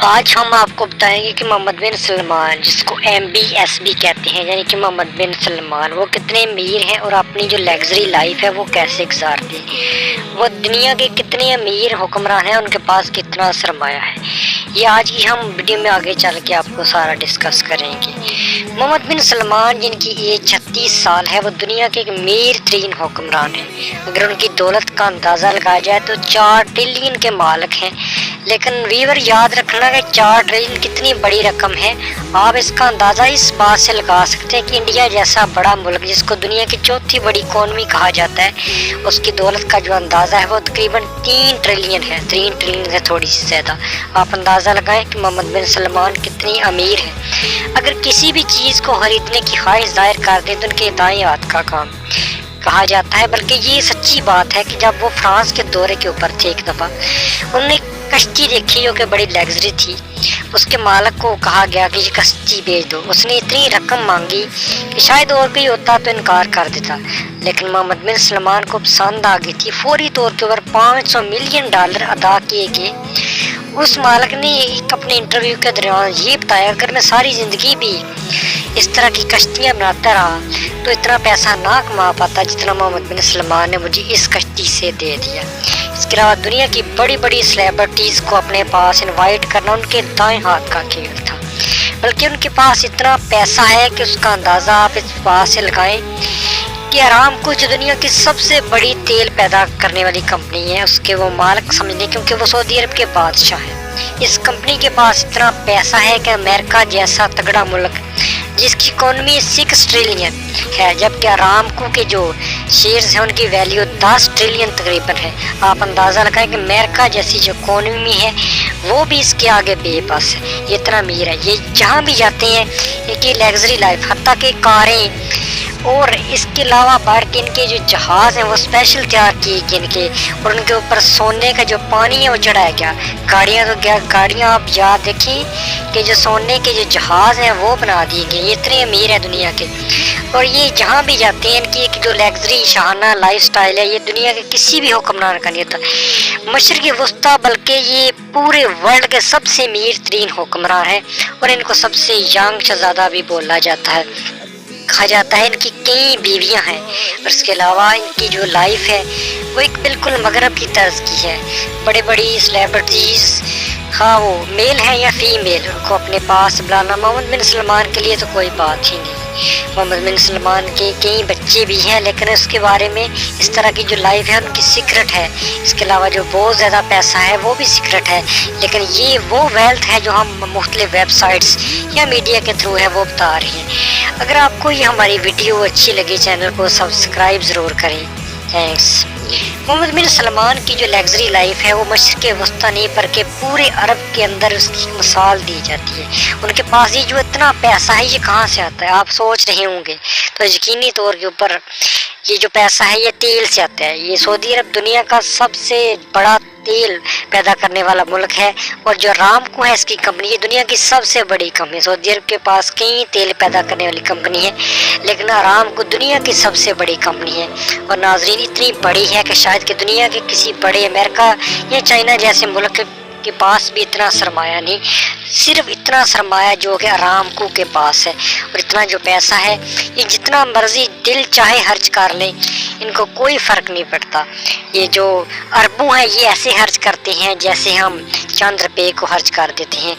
آج ہم آپ کو بتائیں گے کہ محمد بن سلمان، جس کو MBSB کہتے ہیں، یعنی کہ محمد بن سلمان، وہ کتنے امیر ہیں اور اپنی جو لیگزری لائف ہے وہ کیسے گزارتے ہیں۔ وہ دنیا کے کتنے امیر حکمران ہیں، ان کے پاس کتنا سرمایہ ہے، یہ آج کی ہم ویڈیو میں آگے چل کے آپ کو سارا ڈسکس کریں گے۔ محمد بن سلمان، جن کی ایج 36 سال ہے، وہ دنیا کے ایک امیر ترین حکمران ہیں۔ اگر ان کی دولت کا اندازہ لگایا جائے تو 4 ٹریلین کے مالک ہیں، لیکن ویور یاد رکھنا کہ 4 ٹریلین کتنی بڑی رقم ہے۔ آپ اس کا اندازہ اس بات سے لگا سکتے ہیں کہ انڈیا جیسا بڑا ملک، جس کو دنیا کی چوتھی بڑی اکانومی کہا جاتا ہے، اس کی دولت کا جو اندازہ ہے وہ تقریباً 3 ٹریلین ہے۔ 3 ٹریلین سے تھوڑی سی زیادہ۔ آپ اندازہ لگائیں کہ محمد بن سلمان کتنی امیر ہیں۔ اگر کسی بھی چیز کو خریدنے کی خواہش ظاہر کر دیں تو ان کے دائیں ہاتھ کا کام کہا جاتا ہے، بلکہ یہ سچی بات ہے کہ جب وہ فرانس کے دورے کے اوپر تھے، ایک دفعہ انہوں نے کشتی دیکھی جو کہ بڑی لیگزری تھی۔ اس کے مالک کو کہا گیا کہ یہ کشتی بیچ دو۔ اس نے اتنی رقم مانگی کہ شاید اور کوئی ہوتا تو انکار کر دیتا، لیکن محمد بن سلمان کو پسند آ گئی تھی۔ فوری طور کے اوپر $500 ملین ادا کیے گئے۔ اس مالک نے اپنے انٹرویو کے دوران یہ بتایا، اگر میں ساری زندگی بھی اس طرح کی کشتیاں بناتا رہا تو اتنا پیسہ نہ کما پاتا جتنا محمد بن سلمان نے مجھے اس کشتی سے دے دیا۔ اس کے علاوہ دنیا کی بڑی بڑی سیلیبریٹیز کو اپنے پاس انوائٹ کرنا ان کے دائیں ہاتھ کا کھیل تھا، بلکہ ان کے پاس اتنا پیسہ ہے کہ اس کا اندازہ آپ اس بات سے لگائیں کہ آرامکو جو دنیا کی سب سے بڑی تیل پیدا کرنے والی کمپنی ہے، اس کے وہ مالک سمجھنے، کیونکہ وہ سعودی عرب کے بادشاہ ہیں۔ اس کمپنی کے پاس اتنا پیسہ ہے کہ امریکہ جیسا تگڑا ملک جس کی اکانومی 6 ٹریلین ہے، جبکہ آرامکو کے جو شیئرز ہیں ان کی ویلیو 10 ٹریلین تقریباً ہے۔ آپ اندازہ لگائیں کہ امریکہ جیسی جو اکانومی ہے وہ بھی اس کے آگے بے بس ہے، یہ اتنا امیر ہے۔ یہ جہاں بھی جاتے ہیں ان کی لیگزری لائف، حتیٰ کہ کاریں اور اس کے علاوہ بڑھ کے ان کے جو جہاز ہیں وہ اسپیشل تیار کیے گئے ان کے، اور ان کے اوپر سونے کا جو پانی ہے وہ چڑھایا گیا۔ گاڑیاں آپ یاد دیکھیں کہ جو سونے کے جو جہاز ہیں وہ بنا دیے گئے۔ یہ اتنے امیر ہیں دنیا کے، اور یہ جہاں بھی جاتے ہیں ان کی ایک جو لیگزری شاہانہ لائف سٹائل ہے، یہ دنیا کے کسی بھی حکمران کا نہیں ہوتا، مشرق وسطیٰ بلکہ یہ پورے ورلڈ کے سب سے امیر ترین حکمران ہیں، اور ان کو سب سے ینگ شہزادہ بھی بولا جاتا ہے۔ کہا جاتا ہے ان کی کئی بیویاں ہیں، اور اس کے علاوہ ان کی جو لائف ہے وہ ایک بالکل مغرب کی طرز کی ہے۔ بڑے بڑی سیلیبریٹیز، ہاں وہ میل ہیں یا فیمیل، ان کو اپنے پاس بلانا محمد بن سلمان کے لیے تو کوئی بات ہی نہیں۔ محمد بن سلمان کے کئی بچے بھی ہیں، لیکن اس کے بارے میں اس طرح کی جو لائف ہے ان کی سیکرٹ ہے۔ اس کے علاوہ جو بہت زیادہ پیسہ ہے وہ بھی سیکرٹ ہے، لیکن یہ وہ ویلتھ ہے جو ہم مختلف ویب سائٹس یا میڈیا کے تھرو ہے وہ بتا رہے ہیں۔ اگر آپ کو یہ ہماری ویڈیو اچھی لگی، چینل کو سبسکرائب ضرور کریں۔ تھینکس۔ محمد بن سلمان کی جو لیگزری لائف ہے وہ مشرق وسطیٰ نہیں بلکہ پورے عرب کے اندر اس کی مثال دی جاتی ہے۔ ان کے پاس یہ جو اتنا پیسہ ہے یہ کہاں سے آتا ہے، آپ سوچ رہے ہوں گے تو یقینی طور کے اوپر یہ جو پیسہ ہے یہ تیل سے آتا ہے۔ یہ سعودی عرب دنیا کا سب سے بڑا تیل پیدا کرنے والا ملک ہے، اور جو آرامکو ہے اس کی کمپنی، یہ دنیا کی سب سے بڑی کمپنی۔ سعودی عرب کے پاس کئی تیل پیدا کرنے والی کمپنی ہے، لیکن آرامکو دنیا کی سب سے بڑی کمپنی ہے، اور ناظرین اتنی بڑی ہے کہ شاید کہ دنیا کے کسی بڑے امریکہ یا چائنا جیسے ملک کے پاس بھی اتنا سرمایہ نہیں، صرف اتنا سرمایہ جو کہ آرامکو کے پاس ہے۔ اور اتنا جو پیسہ ہے یہ جتنا مرضی دل چاہے خرچ کر لیں، ان کو کوئی فرق نہیں پڑتا۔ یہ جو اربوں ہیں یہ ایسے خرچ کرتے ہیں جیسے ہم چند روپے کو خرچ کر دیتے ہیں۔